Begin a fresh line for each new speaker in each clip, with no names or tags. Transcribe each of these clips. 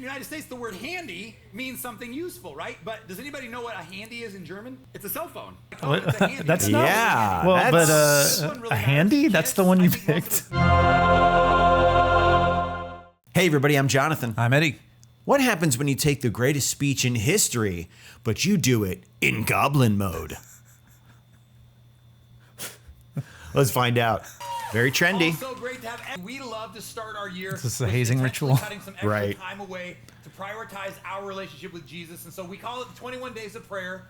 the United States, the word handy means something useful, right? But does anybody know what a handy is in German? It's a cell phone. It's a handy.
That's
not.
Yeah.
Well,
that's,
but a handy? That's the one you picked.
Hey, everybody, I'm Jonathan.
I'm Eddie.
What happens when you take the greatest speech in history, but you do it in Goblin mode? Let's find out. Very trendy.
So great to have. We love to start our year.
Is this a hazing ritual?
Cutting some extra time away to prioritize our relationship with Jesus, and so we call it the 21 Days of Prayer.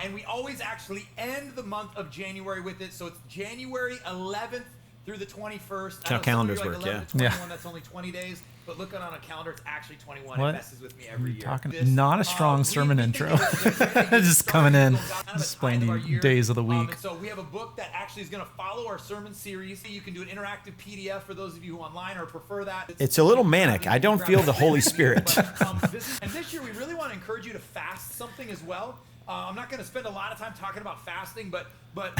And we always actually end the month of January with it. So it's January 11th through the 21st.
How calendars work,
like 11 to 21, that's only 20 days. But look on a calendar, it's actually 21.
What?
It messes with me every year.
Not a strong sermon intro. Just coming in, explain the days of the week.
And so we have a book that actually is going to follow our sermon series. You can do an interactive PDF for those of you who online or prefer that.
It's a little manic. I don't feel the Holy Spirit.
And this year we really want to encourage you to fast something as well. I'm not going to spend a lot of time talking about fasting, but the Bible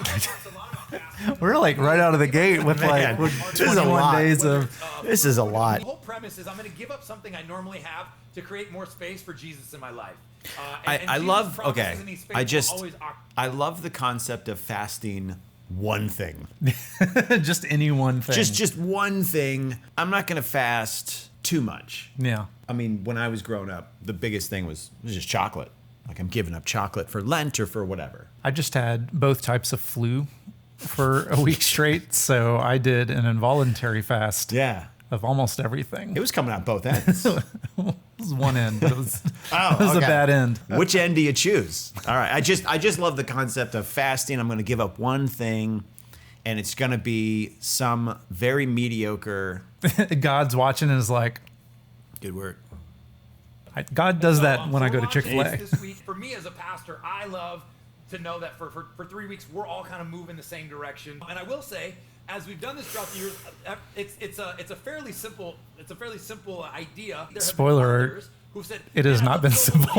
talks a lot about fasting.
We're like right out of the gate with like
this is a
21
lot.
days of.
This is a lot.
The whole premise is I'm going to give up something I normally have to create more space for Jesus in my life.
I love. Okay, I love the concept of fasting one thing.
Just any one thing.
Just one thing. I'm not going to fast too much.
Yeah.
I mean, when I was growing up, the biggest thing was just chocolate. Like I'm giving up chocolate for Lent or for whatever.
I just had both types of flu for a week straight, so I did an involuntary fast.
Yeah.
Of almost everything.
It was coming out both ends.
It was one end, but it was, a bad end.
Which end do you choose? All right. I just love the concept of fasting. I'm going to give up one thing, and it's going to be some very mediocre.
God's watching and is like,
good work.
God does that when I go to Chick-fil-A.
This week, for me as a pastor, I love to know that for 3 weeks, we're all kind of moving the same direction. And I will say, as we've done this throughout the years, it's a fairly simple idea.
Spoiler alert.
Who said,
it has not been simple.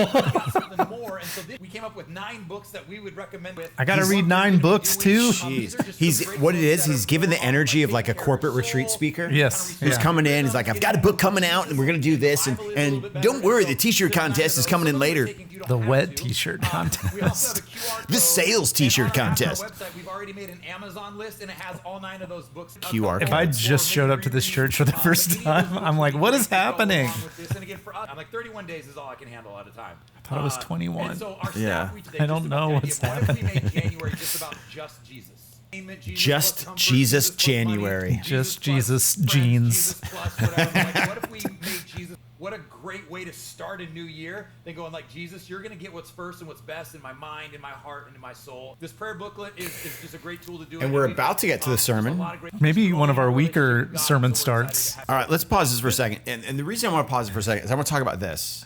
More. And so we came up with 9 books that we would recommend.
I got to read 9 books too.
He's what it is. He's given the energy of like a corporate retreat speaker.
Yes.
Who's coming in. He's like, I've got a book coming out and we're going to do this. And don't worry, the t-shirt contest is coming in later.
The wet t-shirt contest.
The sales t-shirt contest.
We've already made an Amazon list and it has all 9 of those books.
QR code.
If I just showed up to this church for the first time, I'm like, what is happening?
And again, for us, I'm like 31 days is all I can handle at a time.
I thought it was 21.
So our staff today,
I don't know what's happening.
What if we made January just about just Jesus?
Just Jesus January.
Just Jesus jeans.
What if we made Jesus? What a great way to start a new year than going like, Jesus, you're going to get what's first and what's best in my mind, in my heart, and in my soul. This prayer booklet is just a great tool to do.
And we're about to get to the sermon.
Maybe one of our weaker sermon starts.
All right, let's pause this for a second. And the reason I want to pause it for a second is I want to talk about this.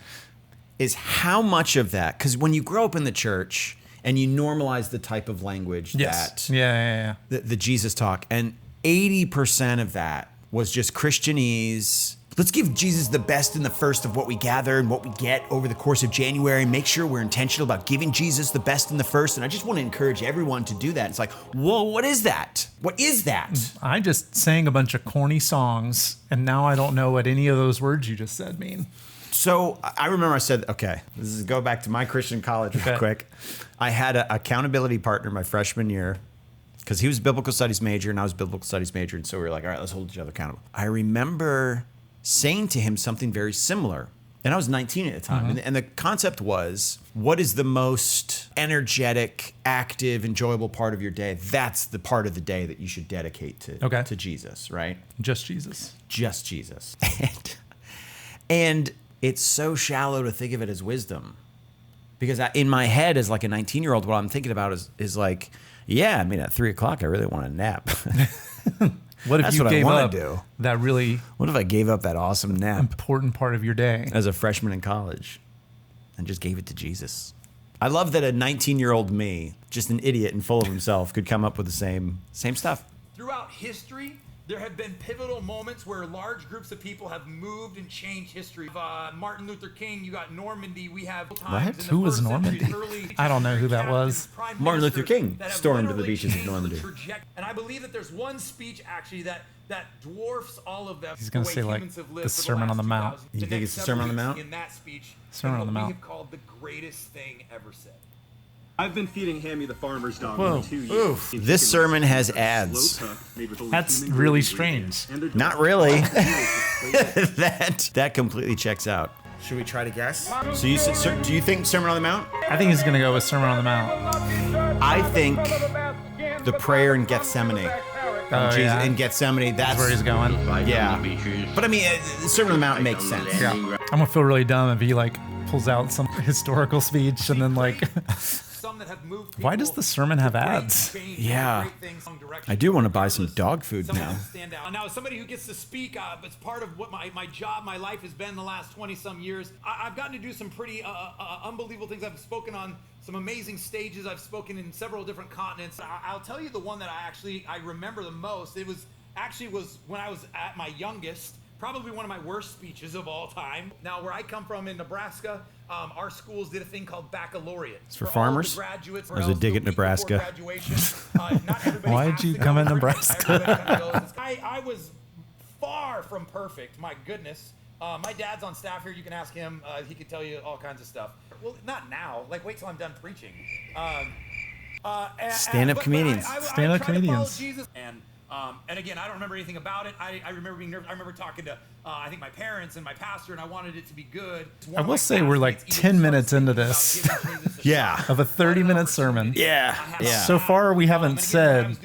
Is how much of that, because when you grow up in the church and you normalize the type of language that the Jesus talk, and 80% of that was just Christianese. Let's give Jesus the best and the first of what we gather and what we get over the course of January. Make sure we're intentional about giving Jesus the best and the first. And I just want to encourage everyone to do that. It's like, whoa, what is that? What is that?
I just sang a bunch of corny songs, and now I don't know what any of those words you just said mean.
So I remember I said, okay, this is go back to my Christian college real quick. I had an accountability partner my freshman year because he was a biblical studies major and I was a biblical studies major. And so we were like, all right, let's hold each other accountable. I remember saying to him something very similar. And I was 19 at the time. Mm-hmm. And the concept was, what is the most energetic, active, enjoyable part of your day? That's the part of the day that you should dedicate to Jesus, right?
Just Jesus.
Just Jesus. And it's so shallow to think of it as wisdom. Because in my head, as like a 19-year-old, what I'm thinking about is like, yeah, I mean, at 3 o'clock, I really want a nap.
What if you gave up that really...
What if I gave up that awesome nap?
Important part of your day.
As a freshman in college and just gave it to Jesus. I love that a 19-year-old me, just an idiot and full of himself, could come up with the same stuff.
Throughout history, there have been pivotal moments where large groups of people have moved and changed history. Martin Luther King, you got Normandy. We have times in the
Who was
first
Normandy?
century,
I don't know who that was.
Martin Luther King stormed to the beaches of Normandy.
And I believe that there's one speech actually that that dwarfs all of them.
He's going to say like the Sermon on the Mount.
You think it's the Sermon on the Mount?
In that speech,
Sermon on the Mount.
We have called the greatest thing ever said.
I've been feeding Hammy the farmer's dog for 2 years.
Oof. This sermon has ads.
That's really strange.
Not really. that completely checks out. Should we try to guess? So you said, do you think Sermon on the Mount?
I think he's going to go with Sermon on the Mount.
I think the prayer in Gethsemane. Jesus in Gethsemane, that's
where he's going.
Yeah. But I mean, the Sermon on the Mount makes sense.
Yeah. I'm going to feel really dumb if he like pulls out some historical speech and then like... Why does the sermon have ads?
Yeah. I do want to buy some dog food now.
Now, as somebody who gets to speak, it's part of what my job, my life has been the last 20-some years. I've gotten to do some pretty unbelievable things. I've spoken on some amazing stages. I've spoken in several different continents. I'll tell you the one that I remember the most. It was when I was at my youngest. Probably one of my worst speeches of all time. Now, where I come from in Nebraska, our schools did a thing called baccalaureate.
It's for farmers?
Graduates.
There's a dig at Nebraska.
Why'd you come in Nebraska?
I was far from perfect, my goodness. My dad's on staff here. You can ask him. He could tell you all kinds of stuff. Well, not now. Like, wait till I'm done preaching.
Stand-up comedians.
Stand-up comedians.
And again, I don't remember anything about it. I remember being nervous. I remember talking to, I think, my parents and my pastor, and I wanted it to be good.
I will say we're like 10 minutes into this.
Yeah.
Of a 30-minute sermon.
Yeah.
So far, we haven't said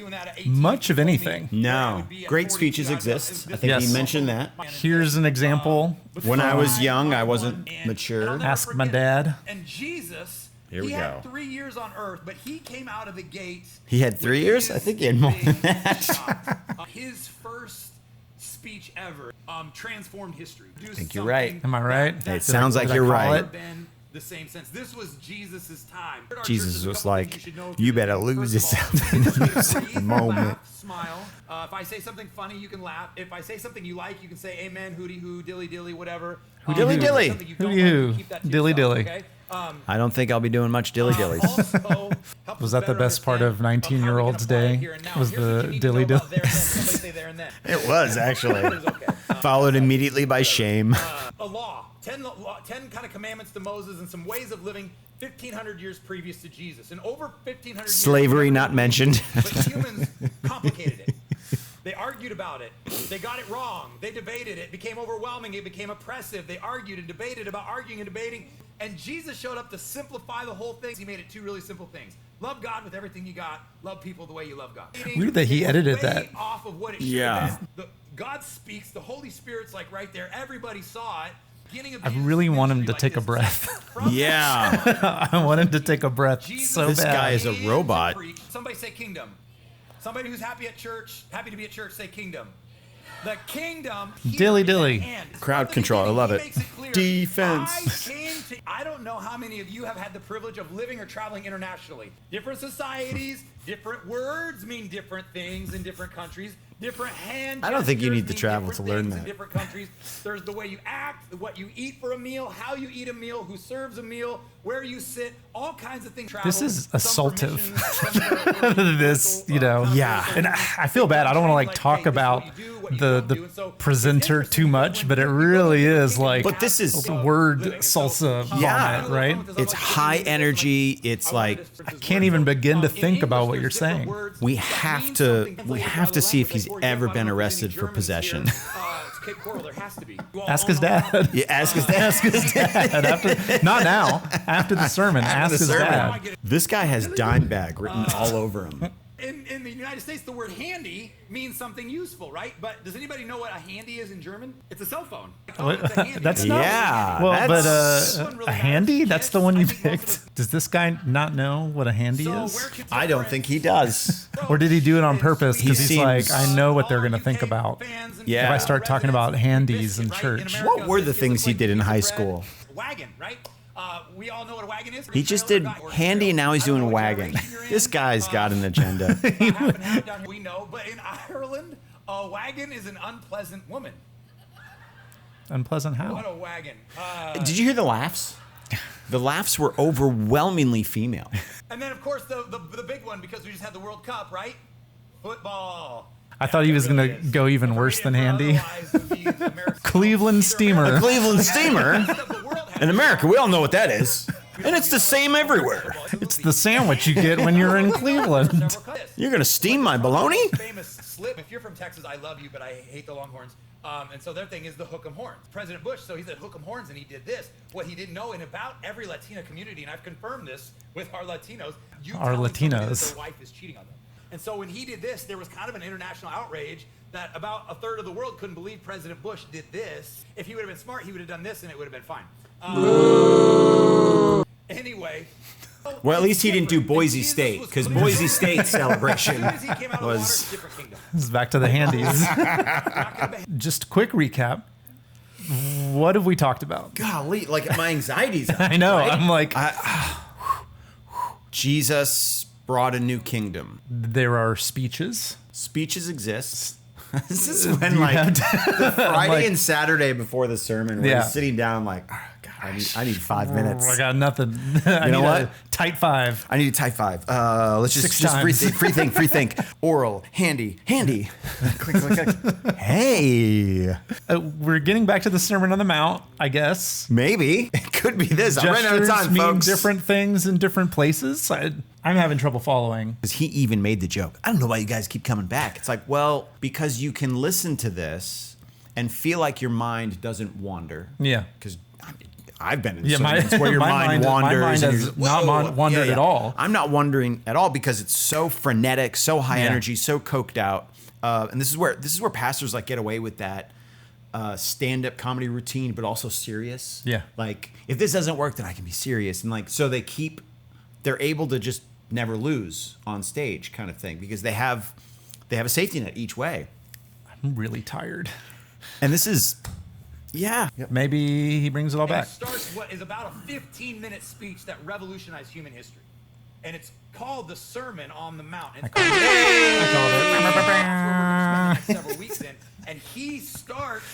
much of anything.
No. Great speeches exist. I think he mentioned that.
Here's an example.
When I was young, I wasn't mature.
Ask my dad.
And Jesus...
Here we
he
go.
had 3 years on earth, but he came out of the gates.
He had 3 years? I think he had more than that.
His first speech ever transformed history.
I think you're right.
Am I right?
It sounds like you're right.
Been the same sense. This was Jesus' time.
Jesus was like, you better lose yourself in the moment.
Laugh, smile. If I say something funny, you can laugh. If I say something you like, you can say amen, hooty hoo, dilly dilly, whatever.
Dilly dilly.
Hooty hoo, dilly dilly.
Okay?
I don't think I'll be doing much dilly dillies.
Was that the best part of 19-year-old's day? Was the dilly dilly?
It was, actually. Followed immediately by shame.
A law. 10 kind of commandments to Moses and some ways of living 1,500 years previous to Jesus. And over 1,500 years...
Slavery not mentioned.
But humans complicated it. They argued about it. They got it wrong. They debated it. It became overwhelming. It became oppressive. They argued and debated about arguing and debating. And Jesus showed up to simplify the whole thing. He made it two really simple things. Love God with everything you got. Love people the way you love God.
Weird that he edited that.
Off of what it should have been. God speaks. The Holy Spirit's like right there. Everybody saw it.
I really want him to take a breath.
Yeah.
I want him to take a breath so bad.
This guy is a robot.
Somebody say kingdom. Somebody who's happy at church, happy to be at church, say kingdom. The kingdom.
Dilly dilly.
Crowd control. I love it. Defense.
I don't know how many of you have had the privilege of living or traveling internationally. Different societies, different words mean different things in different countries. Different hand.
I don't think you need to travel to learn that.
In different countries, there's the way you act, what you eat for a meal, how you eat a meal, who serves a meal, where you sit, all kinds of things.
This is assaultive. This, you know.
Yeah.
And I feel bad. I don't want to like talk about the presenter too much, but it really is like.
But this is
word salsa vomit, right?
It's high energy. It's like
I can't even begin to think about what you're saying.
We have to see if he's ever been arrested for possession.
Ask his dad.
Yeah, ask his dad.
Ask his dad. Not now. After the sermon, ask his dad.
This guy has dime bag written all over him.
In the United States, the word handy means something useful, right? But does anybody know what a handy is in German? It's a cell phone.
That's not.
Yeah.
Well, but a handy? That's the one you picked. Does this guy not know what a handy is?
I don't think he does.
Or did he do it on purpose? Because he's like, I know what they're going to think about.
Yeah.
If I start talking about handies in church.
What were the things he did in high school?
Wagon, right? We all know what a wagon is.
He just did handy, and now he's doing wagon. This guy's got an agenda.
We know, but in Ireland, a wagon is an unpleasant woman.
Unpleasant how?
What a wagon.
Did you hear the laughs? The laughs were overwhelmingly female.
And then, of course, the big one, because we just had the World Cup, right? Football.
I thought he was going to go even worse than Handy. Cleveland steamer.
A Cleveland steamer? In America, we all know what that is. And it's the same everywhere.
It's the sandwich you get when you're in Cleveland.
You're going to steam my bologna?
Famous slip. If you're from Texas, I love you, but I hate the Longhorns. And so their thing is the hook 'em horns. President Bush, so he said hook 'em horns, and he did this. What he didn't know in about every Latina community, and I've confirmed this with our Latinos, their wife is cheating on them. And so when he did this, there was kind of an international outrage that about a third of the world couldn't believe President Bush did this. If he would have been smart, he would have done this, and it would have been fine. Anyway.
Well, at least he didn't do Boise State, because Boise State celebration was
back to the Handies. Just quick recap. What have we talked about?
Golly, like my anxiety's up.
I know. Right? I'm like,
Jesus brought a new kingdom.
There are speeches.
Speeches exist. This is when like the Friday and Saturday before the sermon, we're sitting down like, oh, God, I need 5 minutes.
I got nothing. You know what? Tight 5.
I need a tight 5. Let's just free think. Oral, handy. click. Hey.
We're getting back to the Sermon on the Mount, I guess.
Maybe. It could be this. I'm running out of time,
mean
folks.
Different things in different places. I'm having trouble following.
Because he even made the joke. I don't know why you guys keep coming back. It's like, well, because you can listen to this and feel like your mind doesn't wander.
Yeah.
Because I've been in sermons where your mind wanders.
My mind has not wandered at all.
I'm not wandering at all because it's so frenetic, so high energy, so coked out. And this is where pastors like get away with that stand-up comedy routine, but also serious.
Yeah.
Like if this doesn't work, then I can be serious. And like so they're able to just never lose on stage, kind of thing, because they have a safety net each way.
I'm really tired.
And this is. Yeah.
Maybe he brings it all back.
It starts what is about a 15-minute speech that revolutionized human history. And it's called the Sermon on the Mount. I called it. Several weeks in. And he starts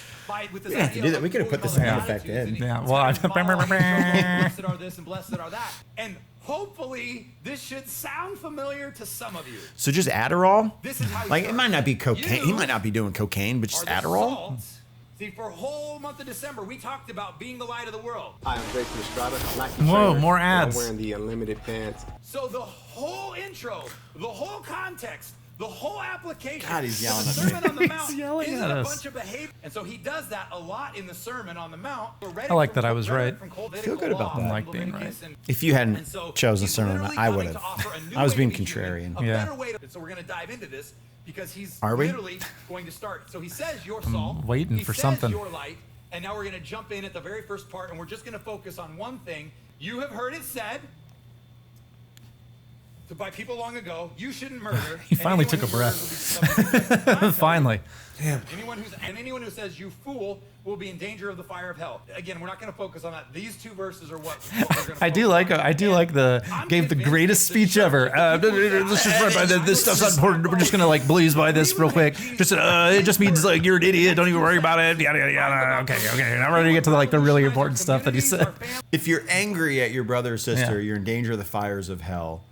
with this idea
that. We could have put the sound effect in.
Yeah. Well,
blessed are this and blessed are that. And hopefully this should sound familiar to some of you.
So just Adderall?
This is how
like it might not be cocaine. He might not be doing cocaine, but just Adderall?
See, for a whole month of December, we talked about being the light of the world.
Hi, I'm Drake from Strata.
Whoa, more ads.
I'm wearing the unlimited pants.
So the whole intro, the whole context, the whole application.
God, he's yelling
the Sermon on the Mount
is
a bunch of behavior. And so he does that a lot in the Sermon on the Mount.
I like that I was right.
I feel good about that.
I like being right.
If you hadn't chosen Sermon on the Mount, I would have. I was being contrarian.
Yeah. So we're going to dive into this. Because he's literally going to start. So he says you're salt.
I'm waiting for something.
You're light. And now we're going to jump in at the very first part, and we're just going to focus on one thing. You have heard it said by people long ago, you shouldn't murder.
He finally took a breath. Finally.
Damn.
Anyone who says you fool will be in danger of the fire of hell. Again, we're not going to focus on that. These two verses are what we're going to
I do like gave the greatest speech ever. Let's just run by this stuff's not important. We're just going to like blaze by this real quick. Just it just means like you're an idiot. Don't even worry about it. Yada yada yada. Okay. Now we're going to get to the really important stuff that he said.
If you're angry at your brother or sister, you're in danger of the fires of hell.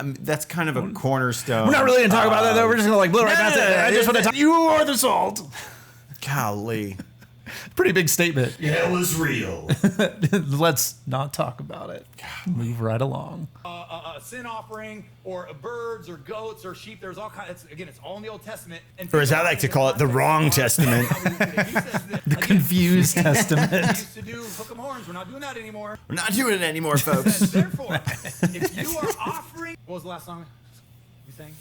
That's kind of a cornerstone.
We're not really going to talk about that, though. We're just going to like blow right past it. I just want to talk. You are the salt.
Golly.
Pretty big statement.
Hell is real.
Let's not talk about it. Move right along.
A sin offering, or birds, or goats, or sheep. There's all kinds. It's all in the Old Testament.
Or as I like to call it, the wrong testament.
The confused testament.
We used to do hook 'em horns. We're not doing that anymore.
We're not doing it anymore, folks.
Therefore, if you are offering, what was the last song you sang?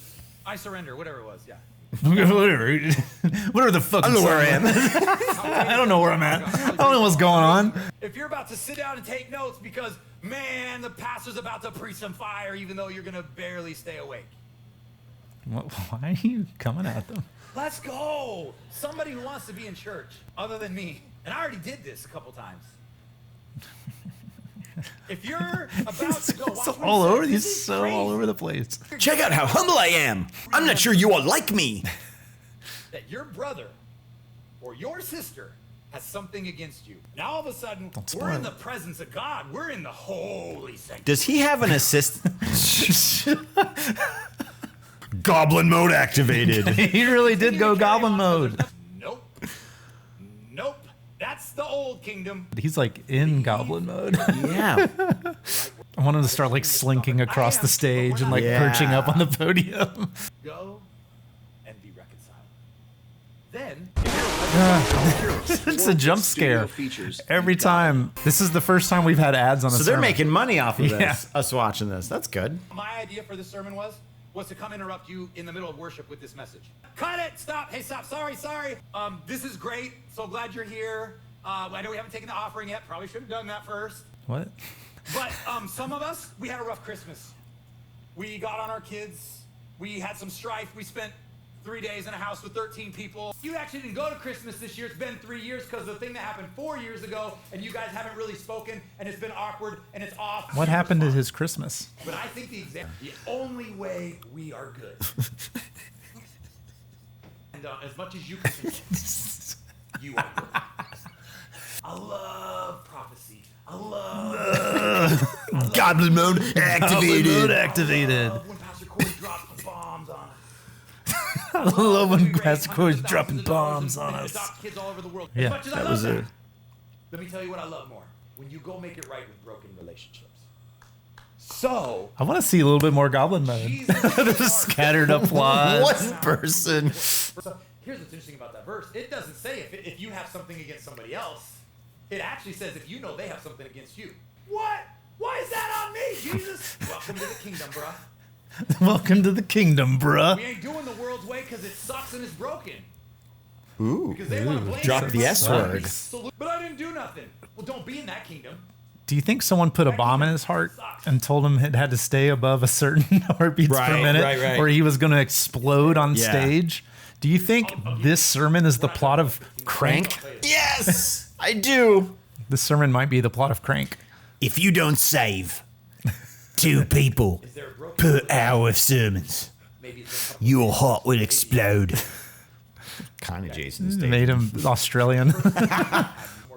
I Surrender, whatever it was. Yeah.
Whatever the fuck.
I don't know where I am.
I don't know where I'm at. I don't know what's going on.
If you're about to sit down and take notes because, man, the pastor's about to preach some fire, even though you're going to barely stay awake.
Why are you coming at them?
Let's go. Somebody who wants to be in church other than me. And I already did this a couple times. If you're about to go, watch
all over. He's so all over the place.
Check out how humble I am. I'm not sure you all like me.
That your brother or your sister has something against you. Now all of a sudden, we're in the presence of God. We're in the holy sanctuary.
Does he have an assistant? Goblin mode activated.
He really did go goblin mode.
Nope. Nope. That's the old kingdom.
He's like in goblin mode.
Yeah.
I want him to start like slinking across the stage and like perching up on the podium.
Go and be reconciled. Then
It's a jump scare every time. This is the first time we've had ads on the
So they're making money off of this. Us watching this. That's good.
my idea for this sermon was to come interrupt you in the middle of worship with this message. Cut it! Stop! Hey, stop! Sorry. This is great. So glad you're here. I know we haven't taken the offering yet. Probably should have done that first.
What?
But some of us, we had a rough Christmas. We got on our kids. We had some strife. We spent 3 days in a house with 13 people. You actually didn't go to Christmas this year. It's been 3 years because of the thing that happened 4 years ago, and you guys haven't really spoken, and it's been awkward, and it's off.
What happened to his Christmas?
But I think the only way we are good, and as much as you can think, you are good. I love prophecy. I love
Goblin mode activated.
Goblin mode activated.
when Pastor Corey drops the bombs on us.
I love when Pastor Corey's dropping bombs on us.
Adopt kids all over the world.
Yeah,
As much as I
that was
love
it.
Let me tell you what I love more. When you go make it right with broken relationships. So,
I want to see a little bit more goblin mode.
Jesus
Scattered applause.
One person.
So here's what's interesting about that verse. It doesn't say if you have something against somebody else. It actually says if you know they have something against you. What? Why is that on me, Jesus? Welcome to the kingdom, bruh.
Welcome to the kingdom, bruh.
We ain't doing the world's way because it sucks and it's broken.
Ooh.
Because they want to blame
Drop the S word.
But I didn't do nothing. Well, don't be in that kingdom.
Do you think someone put a bomb in his heart and told him it had to stay above a certain heartbeats per
Right,
minute,
right.
or he was going to explode on
Yeah.
stage? Do you think this sermon is the plot of Crank?
Yes, I do.
This sermon might be the plot of Crank.
If you don't save 2 people
Is there a broken
per hour of sermons,
Maybe it's a couple
your heart will explode. Kind of Jason Statham.
Made him Australian.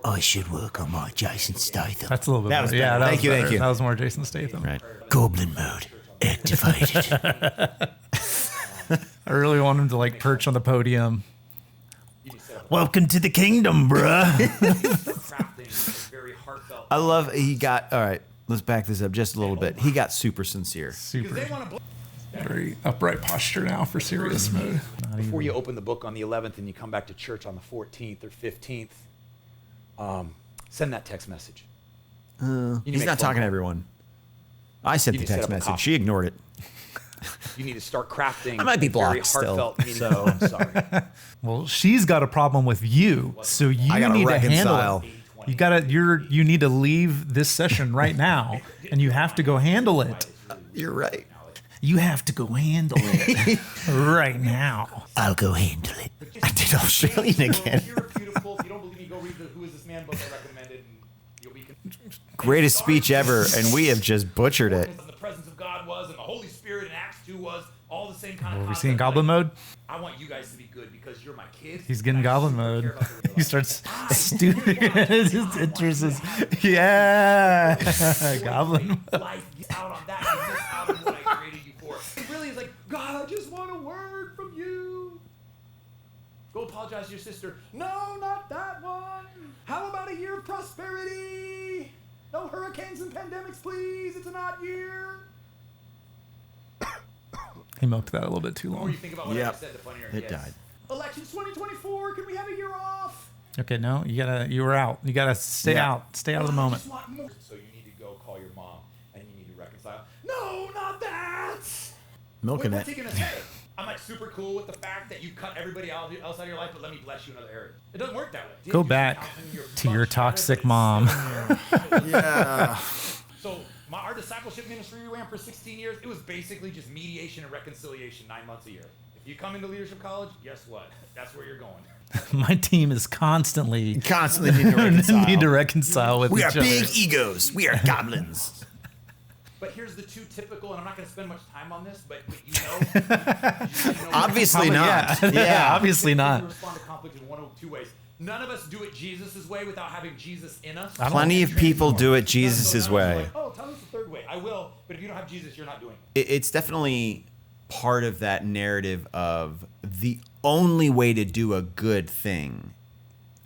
I should work on my Jason Statham.
That's a little bit
That
better.
was
Yeah,
better.
that
Thank
was
you,
better.
thank you.
That was more Jason Statham.
Right. Goblin mode activated.
I really want him to like perch on the podium. Welcome to the kingdom, bruh.
crafting is very heartfelt.
I love he got. All right, let's back this up just a little bit. He got super sincere.
Because
Super.
they want to
Very upright posture now for serious mode.
before you open the book on the 11th and you come back to church on the 14th or 15th, send that text message.
He's not talking to everyone. I sent
You
the
need to set
text
up a
message.
coffee.
She ignored it.
You need to start crafting.
I might be
a very
blocked still,
heartfelt, meaningful.
so-
I'm sorry.
Well, she's got a problem with you, so you
I gotta
need to
reconcile.
handle it. You need to leave this session right now, and you have to go handle it.
You're right.
You have to go handle it right now.
I'll go handle it. I did Australian again.
You're beautiful. If you don't believe me, go read the Who Is This Man book I recommended, and you'll be.
Greatest speech ever, and we have just butchered it.
And the presence of God was, and the Holy Spirit in Acts 2 was, all the same kind of.
Are we
concept.
seeing goblin mode?
I want you guys to be good because you're my kids.
He's getting
and I
goblin
super
mode.
care about the real
He
life.
starts stupid. His interest is, yeah, goblin mode.
Life, get out on that. You miss out on what I created you for. It really is like, God, I just want a word from you. Go apologize to your sister. No, not that one. How about a year of prosperity? No hurricanes and pandemics, please. It's an odd year.
He milked that a little bit too
Or you
long.
think about what
Yep.
I said, the funnier
It
gets.
died.
Elections 2024. Can we have a year off?
Okay, no, you were out. You gotta stay
Yeah.
out. Stay out of the
I
moment.
just want more. So you need to go call your mom and you need to reconcile. No, not that.
Milking
What's
it.
he gonna say? I'm like super cool with the fact that you cut everybody else out of your life, but let me bless you in another area. It doesn't work that way.
Go
You're
back
counting your
to your
much better,
toxic
but it's
mom.
still-
Yeah.
So our discipleship ministry we ran for 16 years. It was basically just mediation and reconciliation 9 months a year. If you come into leadership college, guess what? That's where you're going.
My team is constantly
Need to reconcile.
need to reconcile with
We
each
are
other.
big egos. We are goblins.
But here's the two typical, and I'm not going to spend much time on this, but you know
Obviously not.
Yeah, obviously
We
not.
respond to conflict in one of two ways. None of us do it Jesus' way without having Jesus in us.
Plenty of people do it Jesus'
So none of us are
way.
like, oh, tell us the third way. I will, but if you don't have Jesus, you're not doing it.
It's definitely part of that narrative of the only way to do a good thing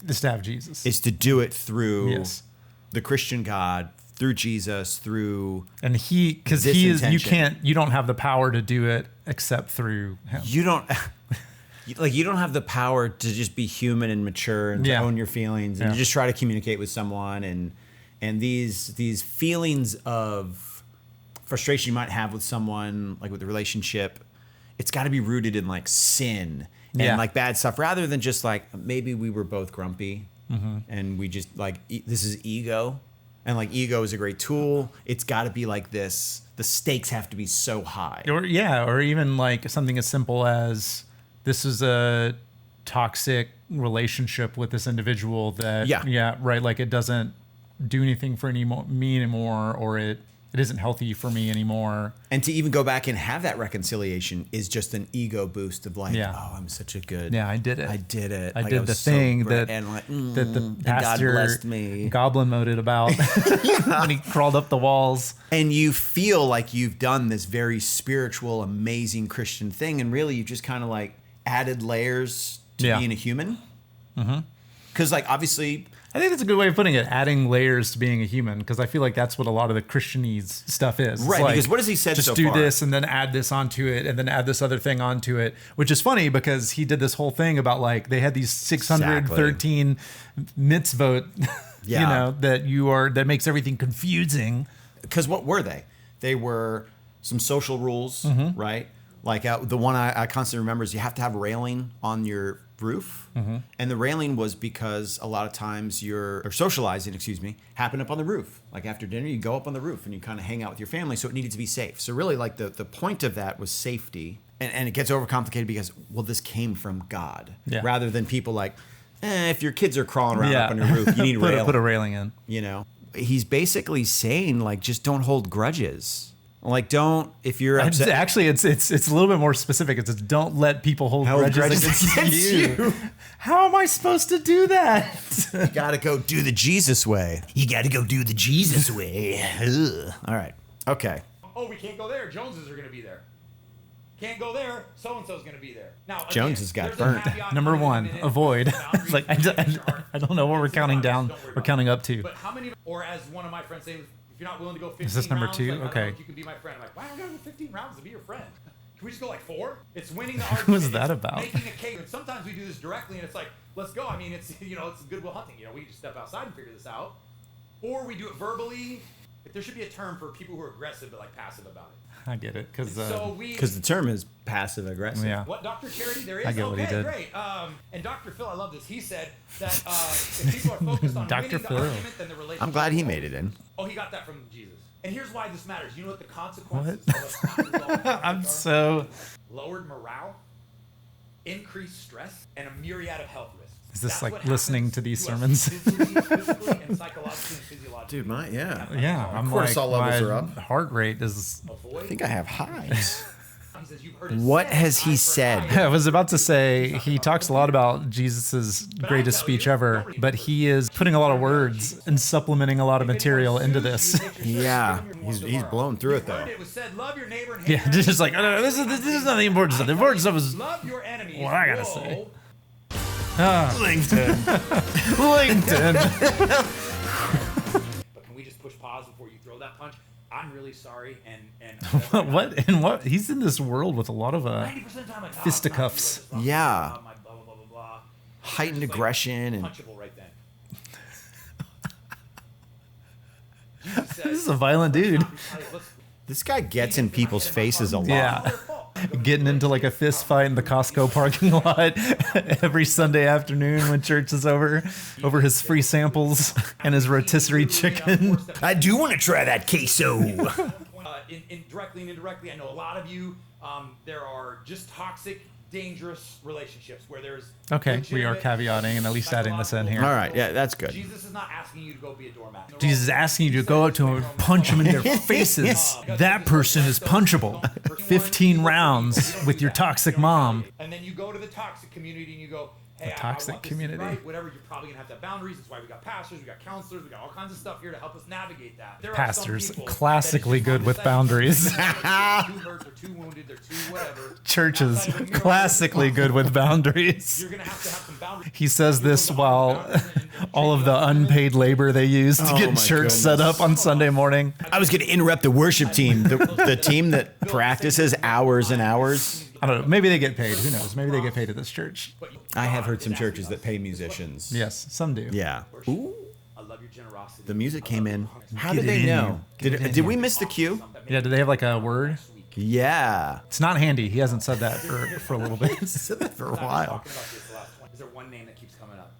is to have Jesus.
Is to do it through the Christian God, through Jesus, through
and he you don't have the power to do it except through him.
You don't have the power to just be human and mature and to own your feelings and you just try to communicate with someone and these feelings of frustration you might have with someone, like with a relationship, it's got to be rooted in like sin and like bad stuff, rather than just like maybe we were both grumpy and we just like this is ego, and like ego is a great tool. It's got to be like this. The stakes have to be so high,
or even like something as simple as this is a toxic relationship with this individual that like it doesn't do anything for me anymore, or it isn't healthy for me anymore.
And to even go back and have that reconciliation is just an ego boost of like, oh, I'm such a good.
Yeah, I did it.
I did it.
I did the thing that the pastor
God blessed me.
Goblin moded about when he crawled up the walls.
And you feel like you've done this very spiritual, amazing Christian thing, and really you've just kind of like added layers to being a human. Because like obviously.
I think that's a good way of putting it, adding layers to being a human, because I feel like that's what a lot of the Christianese stuff is.
Right,
like,
because what has he said so far?
Just do this and then add this onto it and then add this other thing onto it, which is funny because he did this whole thing about like they had these 613 mitzvot, you know, that makes everything confusing.
Because what were they? They were some social rules, right? Like the one I constantly remember is you have to have a railing on your roof, and the railing was because a lot of times socializing, happened up on the roof. Like after dinner, you go up on the roof and you kind of hang out with your family, so it needed to be safe. So really, like the point of that was safety, and it gets overcomplicated because this came from God, rather than people like, if your kids are crawling around up on your roof, you need
put a railing in.
You know, he's basically saying like, just don't hold grudges. Like, don't, if you're upset.
Actually, it's a little bit more specific. It's just don't let people hold grudges against you. How am I supposed to do that?
You got to go do the Jesus way. You got to go do the Jesus way. Ugh. All right. Okay.
Oh, we can't go there. Joneses are going to be there. Can't go there. So-and-so's going to be there. Now, again,
Jones has got burnt.
Number one, avoid. Like, I don't know what we're counting down. We're counting up to.
But how many, or as one of my friends say, if you're not willing to go 15 rounds,
is this number 2?
like,
okay.
You can be my friend. I'm like, why don't I go 15 rounds to be your friend? Can we just go like 4? It's winning the argument.
What was that about?
Making a case. And sometimes we do this directly, and it's like, let's go. I mean, it's it's Goodwill Hunting. We just step outside and figure this out, or we do it verbally. There should be a term for people who are aggressive but like passive about it.
I get it, because
the term is passive aggressive.
Yeah.
What, Dr. Charity? There is.
I get what he did.
Great. And Dr. Phil, I love this. He said that if people are focused on winning the argument, then the relationship.
I'm glad he made it in.
Oh, he got that from Jesus. And here's why this matters. You know what the consequences of us not resolving
I'm
conflict
so
lowered morale, increased stress, and a myriad of health risks.
Is this like listening to these sermons?
Physically and psychologically and physiologically.
Dude,
I'm
cortisol
like,
levels
my
are up.
Heart rate is.
I think I have highs.
He says, "You've heard it
What
said,
has he
eye for
said?
eye."
I was about to say he talks a lot about Jesus's greatest speech ever, but he is putting a lot of words and supplementing a lot of material into this.
Yeah, he's blown through it though.
It was said, "Love your neighbor and hate
Yeah,
your
just like, no, this is not the important stuff. The important stuff is
love your enemies."
what I gotta
Whoa.
say.
LinkedIn.
But can we just push pause before you throw that punch? I'm really sorry, and
what? He's in this world with a lot of
90% of the time I talk,
fisticuffs.
Yeah.
my blah, blah, blah, blah, blah.
Heightened
Just like
aggression and
punchable right then. Jesus said,
This is a violent dude.
this guy gets in people's faces a lot.
Yeah. Getting into like a fist fight in the Costco parking lot every Sunday afternoon when church is over his free samples and his rotisserie chicken.
I do want to try that queso.
Directly and indirectly, I know a lot of you, there are just toxic, dangerous relationships where there's
Okay, we are caveating and at least adding this in here.
All right, yeah, that's good.
Jesus is not asking you to go be a doormat.
Jesus is asking you to go up to him and punch him in their faces. That person is punchable. 15 rounds with your toxic mom.
And then you go to the toxic community and you go, hey,
toxic
I want this
community.
right, whatever, you're probably gonna have to have boundaries. That's why we got pastors, we got counselors, we got all kinds of stuff here to help us navigate that. There
Pastors,
are some people
classically
that is just
good with
on the
boundaries.
side, they're too hurt, they're too wounded, they're too whatever.
Churches,
Outside of a miracle,
classically good with boundaries.
You're gonna have to have some boundaries.
He says
You're
this
going to
while
honor boundaries and
all of the unpaid labor they use to
Oh
get
my
church set
goodness.
up on Sunday morning.
I was going to interrupt the worship team, the team that practices hours and hours.
I don't know. Maybe they get paid. Who knows? Maybe they get paid at this church.
I have heard some churches that pay musicians.
Yes, some do.
Yeah. Ooh,
I love your generosity.
the music came in. How
Get
did
it
they
in
know?
you. Get it in
Did we
you.
miss the cue?
Yeah, do they have like a word?
Yeah.
It's not handy. He hasn't said that for a little bit.
Said that for a
Talking
while.
about this last one. Is there one name that keeps coming up?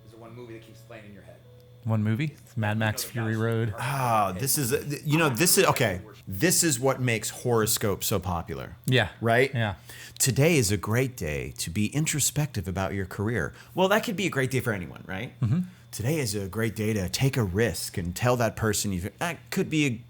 Is there one movie that keeps playing in your head?
One movie? It's Mad Max Fury Road.
Ah, this is, this is, okay. This is what makes horoscopes so popular.
Yeah.
Right?
Yeah.
Today is a great day to be introspective about your career. Well, that could be a great day for anyone, right? Mm-hmm. Today is a great day to take a risk and tell that person that could be,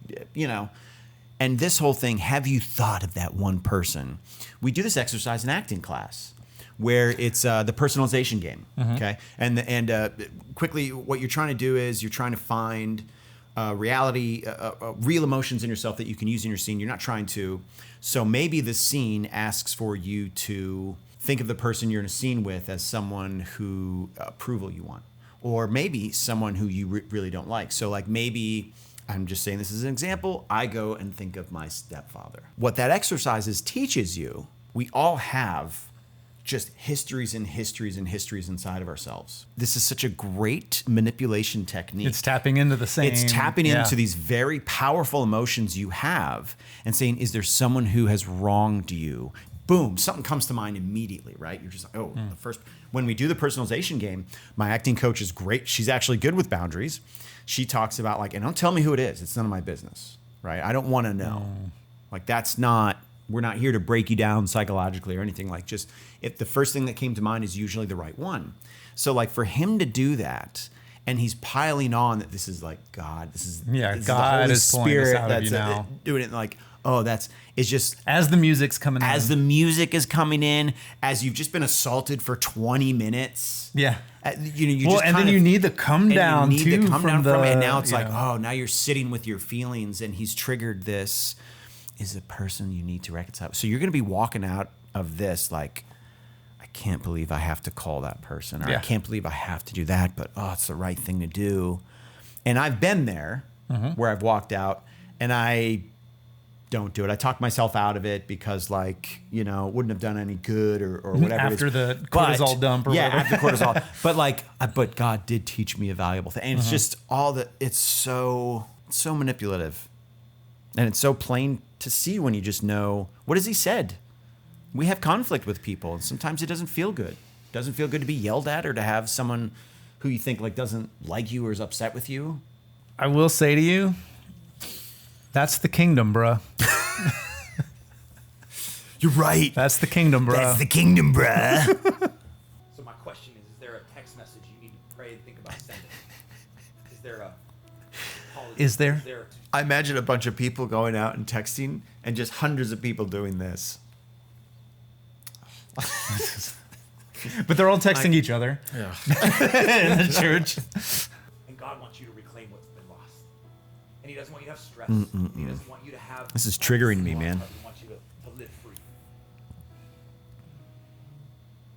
and this whole thing, have you thought of that one person? We do this exercise in acting class where it's the personalization game, okay? And quickly, what you're trying to do is you're trying to find reality, real emotions in yourself that you can use in your scene. You're not trying to. So maybe the scene asks for you to think of the person you're in a scene with as someone who approval you want, or maybe someone who you really don't like. So like maybe, I'm just saying this as an example, I go and think of my stepfather. What that exercise teaches you, we all have just histories and histories and histories inside of ourselves. This is such a great manipulation technique.
It's tapping into the same.
It's tapping
yeah.
into these very powerful emotions you have and saying, is there someone who has wronged you? Boom, something comes to mind immediately, right? You're just like, oh, the first. When we do the personalization game, my acting coach is great. She's actually good with boundaries. She talks about and don't tell me who it is. It's none of my business, right? I don't want to know. That's not, we're not here to break you down psychologically or anything. Just if the first thing that came to mind is usually the right one. So for him to do that, and he's piling on that this is God, this is
God
the Holy
is pulling this
Spirit
out of you now.
Doing it it's just
As the music's coming in.
as the music is coming in, as you've just been assaulted for 20 minutes.
Yeah.
You
Well,
just
and then you need the come down
you need
too
to come down from it, and now it's
you know.
oh, now you're sitting with your feelings, and he's triggered this. Is a person you need to reconcile. So you're going to be walking out of this I can't believe I have to call that person, or I can't believe I have to do that, but it's the right thing to do. And I've been there where I've walked out and I don't do it. I talk myself out of it because it wouldn't have done any good or whatever.
After the cortisol dump or whatever.
after cortisol. But God did teach me a valuable thing. And it's just it's so manipulative. And it's so plain to see when you just know, what has he said? We have conflict with people, and sometimes it doesn't feel good. It doesn't feel good to be yelled at or to have someone who you think doesn't like you or is upset with you.
I will say to you, that's the kingdom, bruh.
You're right.
That's the kingdom, bruh.
That's the kingdom, bruh.
So my question is there a text message you need to pray and think about sending? Is there a apology?
Is there?
I imagine a bunch of people going out and texting and just hundreds of people doing this.
But they're all texting each other in the church.
And God wants you to reclaim what's been lost. And he doesn't want you to have stress. He doesn't want you to have...
This is triggering me, man.
He wants you to live free.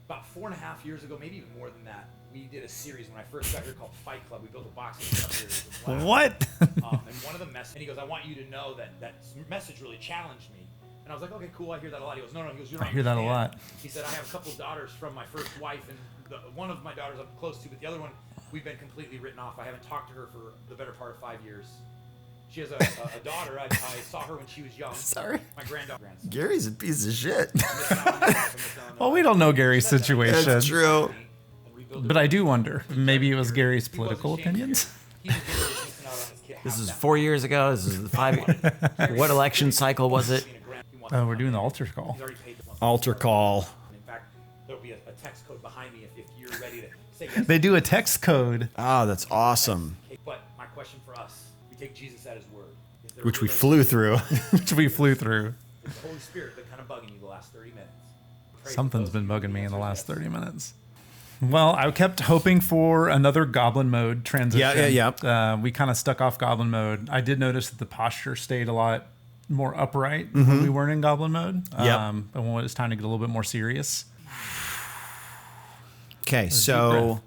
About 4.5 years ago, maybe even more than that, we did a series when I first got here called Fight Club. We built a boxing club series.
What?
And one of the messages, and he goes, I want you to know that message really challenged me. And I was like, okay, cool, I hear that a lot. He goes, no, he goes, you don't
I hear that a
understand.
lot.
He said, I have a couple daughters from my first wife, and one of my daughters I'm close to, but the other one, we've been completely written off. I haven't talked to her for the better part of 5 years. She has a daughter. I saw her when she was young.
Sorry.
My grandson.
Gary's a piece of shit.
Well, we don't know Gary's situation.
That's true.
But I do wonder, maybe it was Gary's political opinions.
This is 4 years ago. This is 5. What election cycle was it?
Oh, we're doing the altar call.
Altar call.
In fact, there'll be a text code behind me if you're ready to say yes.
They do a text code.
Oh, that's awesome.
But my question for us, we take Jesus at his word. Is there
Which
a
we
relationship
flew through.
Which we flew through.
with the Holy Spirit that kind of bugging you the last 30 minutes? Pray that
Something's
those
been
of you
bugging
who
me in the
answer
last
yes.
30 minutes. Well, I kept hoping for another Goblin mode transition.
Yeah.
We kind of stuck off Goblin mode. I did notice that the posture stayed a lot more upright when we weren't in Goblin mode. And when it was time to get a little bit more serious.
Okay, so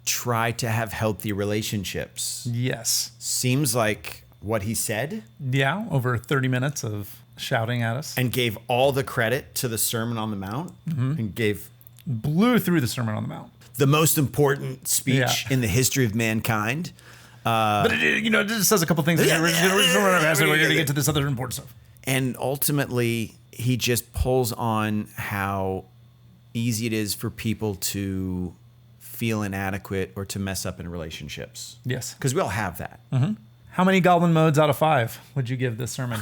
try to have healthy relationships.
Yes.
Seems like what he said.
Yeah, over 30 minutes of shouting at us.
And gave all the credit to the Sermon on the Mount. And
blew through the Sermon on the Mount.
The most important speech in the history of mankind.
But it just says a couple things. We're going to get to this other important stuff.
And ultimately, he just pulls on how easy it is for people to feel inadequate or to mess up in relationships.
Yes.
Because we all have that.
How many Goblin modes out of 5 would you give this sermon?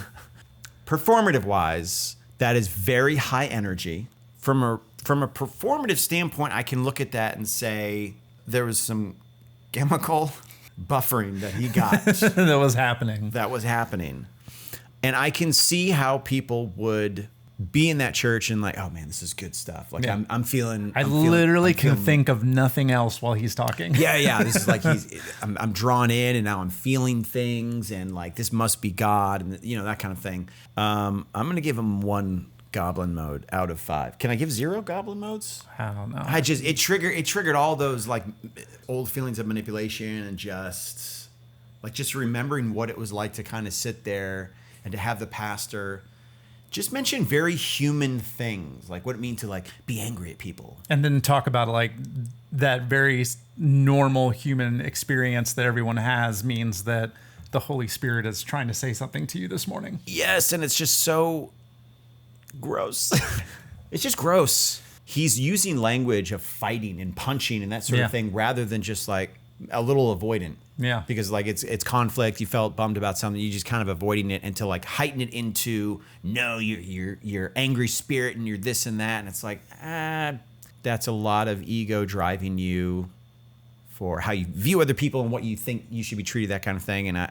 Performative-wise, that is very high energy. From a performative standpoint, I can look at that and say there was some chemical buffering that he got.
That was happening. And I can see how people would be in that church and like, oh man, this is good stuff. Like I'm feeling. I literally can think of nothing else while he's talking.
Yeah. This is like I'm drawn in, and now I'm feeling things, and like this must be God, and that kind of thing. I'm gonna give him 1 Goblin mode out of 5. Can I give 0 Goblin modes?
I don't know.
It triggered all those like old feelings of manipulation and just remembering what it was like to kind of sit there and to have the pastor just mention very human things, like what it means to like be angry at people.
And then talk about like that very normal human experience that everyone has means that the Holy Spirit is trying to say something to you this morning.
Yes, and it's just so gross. It's just gross. He's using language of fighting and punching and that sort of thing rather than just like a little avoidant.
Yeah.
Because like it's conflict, you felt bummed about something, you just kind of avoiding it, and to like heighten it into you're angry spirit and you're this and that, and it's like that's a lot of ego driving you for how you view other people and what you think you should be treated, that kind of thing. And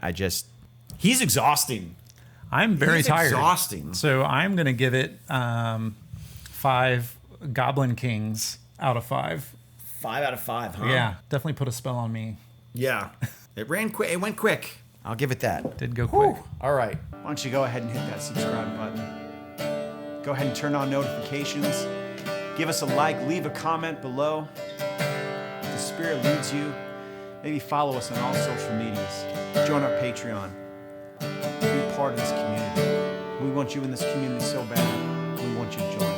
he's exhausting.
I'm very tired.
Exhausting.
So I'm gonna give it 5 Goblin Kings out of 5.
5 out of 5, huh?
Yeah, definitely put a spell on me.
Yeah. It ran quick. It went quick. I'll give it that.
Did go quick.
All right. Why don't you go ahead and hit that subscribe button. Go ahead and turn on notifications. Give us a like. Leave a comment below. If the Spirit leads you, maybe follow us on all social medias. Join our Patreon. Be part of this community. We want you in this community so bad. We want you to join.